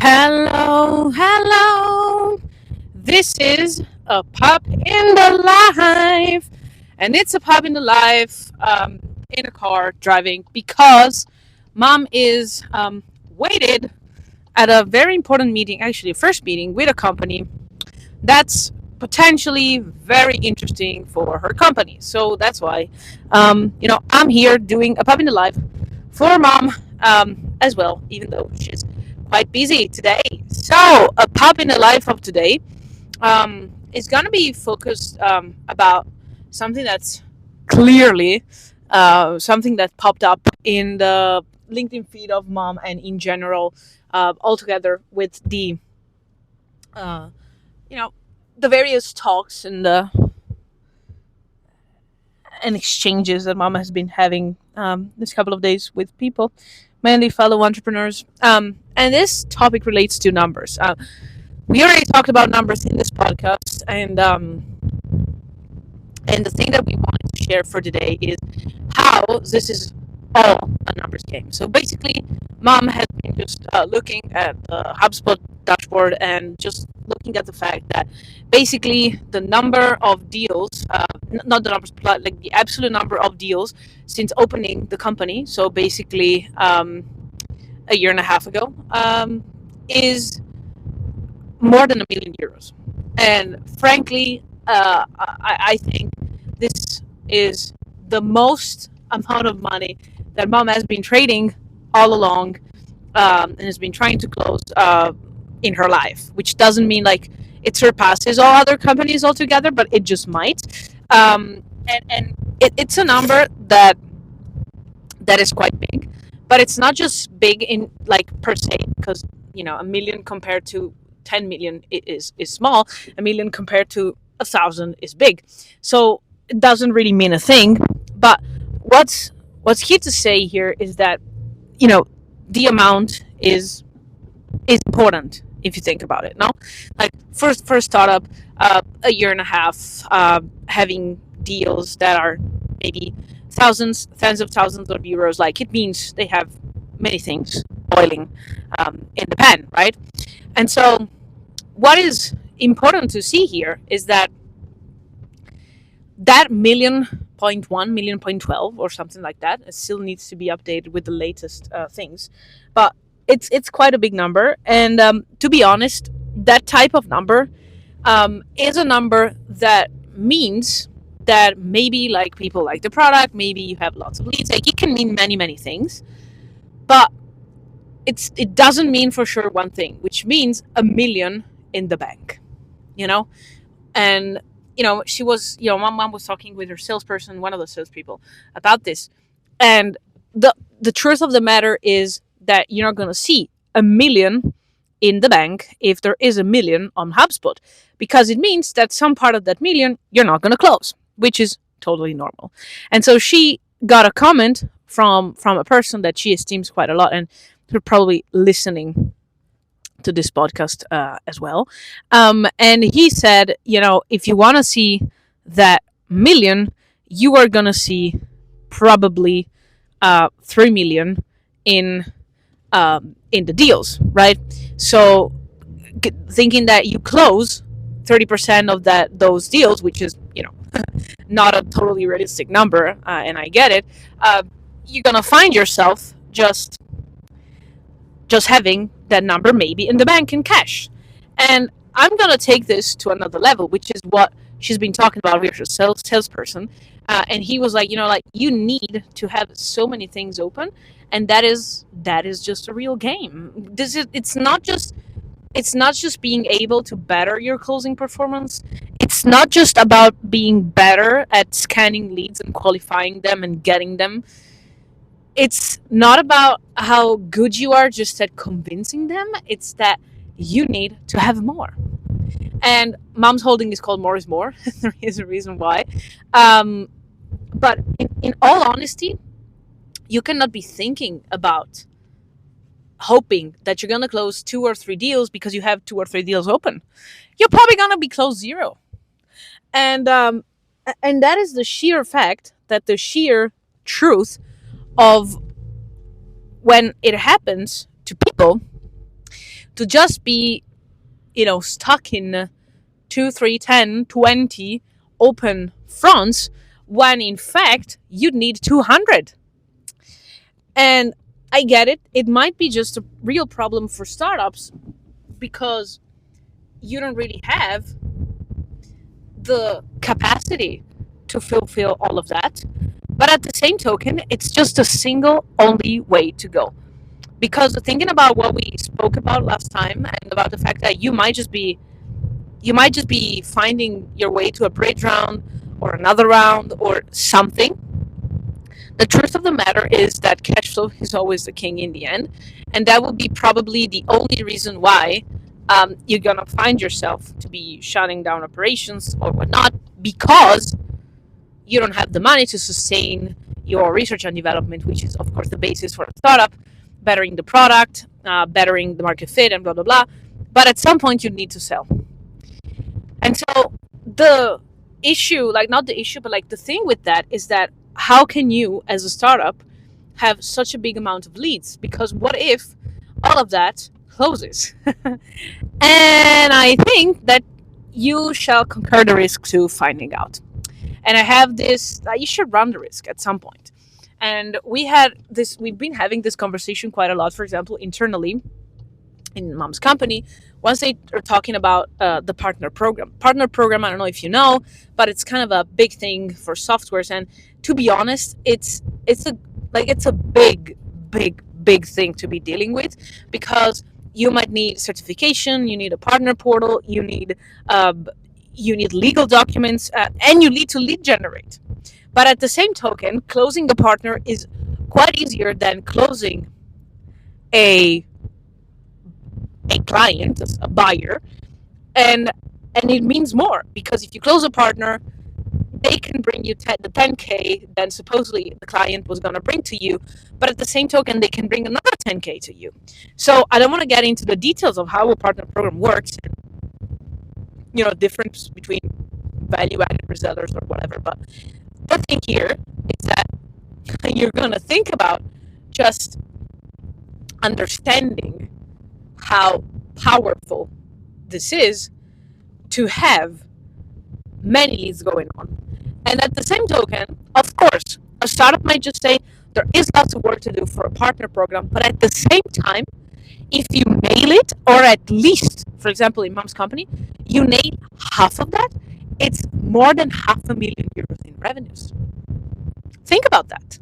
Hello, hello. This is a Pup in the Life. And it's a Pup in the Life in a car driving because mom is waited at a very important meeting, actually, a first meeting with a company that's potentially very interesting for her company. So that's why, I'm here doing a Pup in the Life for mom as well, even though she's quite busy today. So, a Pup in the Life of today is going to be focused about something that's clearly something that popped up in the LinkedIn feed of mom and in general, altogether with the, uh, you know, the various talks and exchanges that mom has been having this couple of days with people, mainly fellow entrepreneurs. And this topic relates to numbers. We already talked about numbers in this podcast, and the thing that we wanted to share for today is how this is all a numbers game. So basically, mom has been just looking at the HubSpot dashboard and just looking at the fact that basically the number of deals, not the numbers, but like the absolute number of deals since opening the company. So basically, a year and a half ago, is more than €1 million. And frankly, I think this is the most amount of money that mom has been trading all along, and has been trying to close in her life, which doesn't mean like it surpasses all other companies altogether, but it just might. It's a number that is quite big, but it's not just big in like per se, because a million compared to 10 million is small. A million compared to 1,000 is big, so it doesn't really mean a thing. But what's key to say here is that the amount is important if you think about it. No, like first startup, a year and a half, having deals that are maybe tens of thousands of euros. Like it means they have many things boiling in the pan, right? And so, what is important to see here is that million point one, million point 12, or something like that. It still needs to be updated with the latest things, but it's quite a big number. And to be honest, that type of number is a number that means that maybe like people like the product, maybe you have lots of leads. Like it can mean many things, but it doesn't mean for sure one thing, which means 1 million in the bank. And she was, my mom was talking with her salesperson, one of the salespeople, about this. And the truth of the matter is that you're not going to see 1 million in the bank if there is 1 million on HubSpot, because it means that some part of that million you're not going to close, which is totally normal. And so she got a comment from a person that she esteems quite a lot, and they're probably listening to this podcast as well. And he said, if you want to see that million, you are going to see probably 3 million in the deals, right? So thinking that you close 30% of those deals, which is, not a totally realistic number, and I get it, you're going to find yourself just having that number maybe in the bank in cash. And I'm going to take this to another level, which is what she's been talking about with her salesperson. And he was like, you need to have so many things open. And that is just a real game. It's not just being able to better your closing performance. It's not just about being better at scanning leads and qualifying them and getting them. It's not about how good you are just at convincing them. It's that you need to have more. And mom's holding is called More is More. There is a reason why. But in all honesty, you cannot be thinking about hoping that you're going to close 2 or 3 deals because you have 2 or 3 deals open. You're probably going to be close 0. And that is the sheer fact, that the sheer truth of when it happens to people, to just be, stuck in 2, 3, 10, 20 open fronts when in fact you'd need 200. And I get it. It might be just a real problem for startups because you don't really have the capacity to fulfill all of that. But at the same token, it's just a single only way to go. Because thinking about what we spoke about last time and about the fact that you might just be finding your way to a bridge round or another round or something. The truth of the matter is that cash flow is always the king in the end, and that will be probably the only reason why you're gonna find yourself to be shutting down operations or whatnot, because you don't have the money to sustain your research and development, which is of course the basis for a startup, bettering the product, bettering the market fit, and blah blah blah. But at some point you need to sell. And so the issue, like not the issue, but like the thing with that is that how can you as a startup have such a big amount of leads? Because what if all of that closes? And I think that you shall concur the risk to finding out. And I have this, you should run the risk at some point. And we've been having this conversation quite a lot, for example, internally in Mom's company, once they are talking about the partner program. Partner program, I don't know if you know, but it's kind of a big thing for softwares. And to be honest, it's a big thing to be dealing with, because you might need certification, you need a partner portal, you need legal documents, and you need to lead generate. But at the same token, closing a partner is quite easier than closing a client, a buyer, and it means more, because if you close a partner, they can bring you the 10K that supposedly the client was going to bring to you, but at the same token, they can bring another 10K to you. So I don't want to get into the details of how a partner program works, and, difference between value-added resellers or whatever, but the thing here is that you're going to think about just understanding how powerful this is to have many leads going on. And at the same token, of course, a startup might just say there is lots of work to do for a partner program, but at the same time, if you nail it, or at least, for example, in Mom's company, you nail half of that, it's more than €500,000 in revenues. Think about that.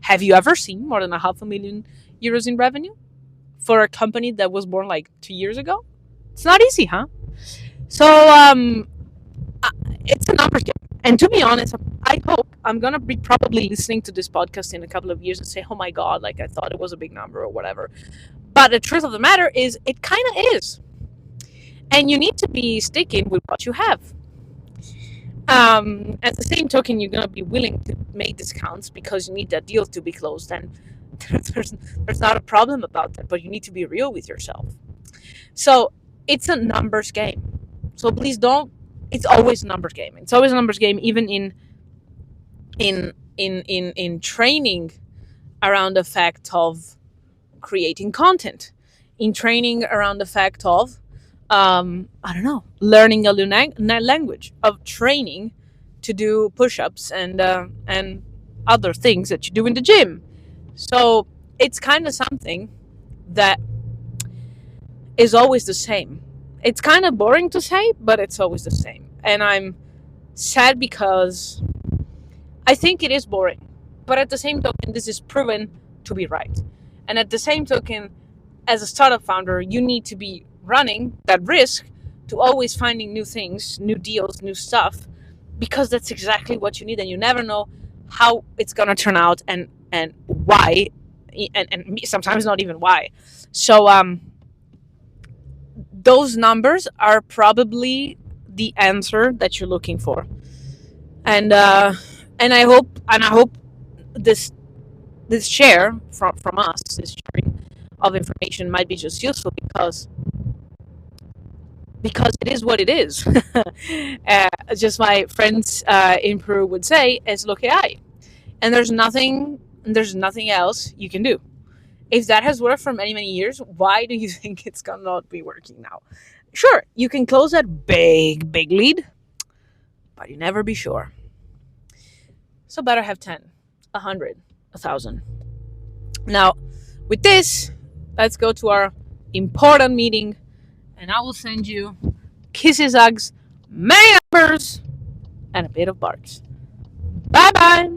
Have you ever seen more than €500,000 in revenue for a company that was born like 2 years ago? It's not easy, huh? So it's a numbers game. And to be honest, I hope I'm going to be probably listening to this podcast in a couple of years and say, oh my God, like I thought it was a big number or whatever. But the truth of the matter is it kind of is. And you need to be sticking with what you have. At the same token, you're going to be willing to make discounts because you need that deal to be closed. And there's not a problem about that, but you need to be real with yourself. So it's a numbers game. So please don't. It's always a numbers game. It's always a numbers game, even in training around the fact of creating content, in training around the fact of learning a new language, of training to do push-ups and other things that you do in the gym. So it's kind of something that is always the same. It's kind of boring to say, but it's always the same. And I'm sad because I think it is boring. But at the same token, this is proven to be right. And at the same token, as a startup founder, you need to be running that risk to always finding new things, new deals, new stuff, because that's exactly what you need. And you never know how it's going to turn out and why, and sometimes not even why. So those numbers are probably the answer that you're looking for. And I hope this share from us, this sharing of information might be just useful because it is what it is. Just my friends in Peru would say, es lo que hay. And there's nothing else you can do. If that has worked for many, many years, why do you think it's gonna not be working now? Sure, you can close that big, big lead, but you never be sure. So better have 10, 100, 1,000. Now, with this, let's go to our important meeting, and I will send you kisses, hugs, many numbers, and a bit of barks. Bye bye.